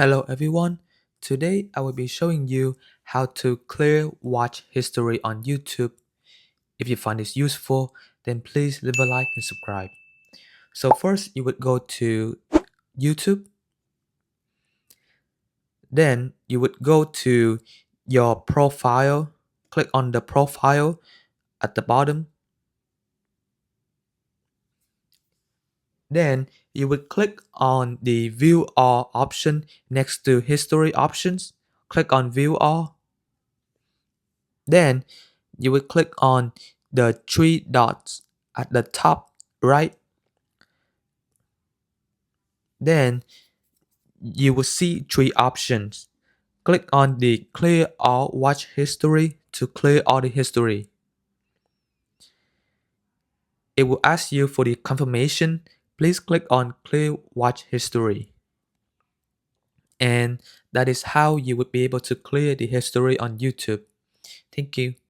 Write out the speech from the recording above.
Hello everyone. Today I will be showing you how to clear watch history on YouTube. If you find this useful, then please leave a like and subscribe. So first you would go to YouTube, then you would go to your profile, click on the profile at the bottom. Then you would click on the view all option next to history options. Click on view all. Then you will click on the three dots at the top right. Then you will see three options. Click on the clear all watch history to clear all the history. It will ask you for the confirmation. Please click on clear watch history. And that is how you would be able to clear the history on YouTube. Thank you.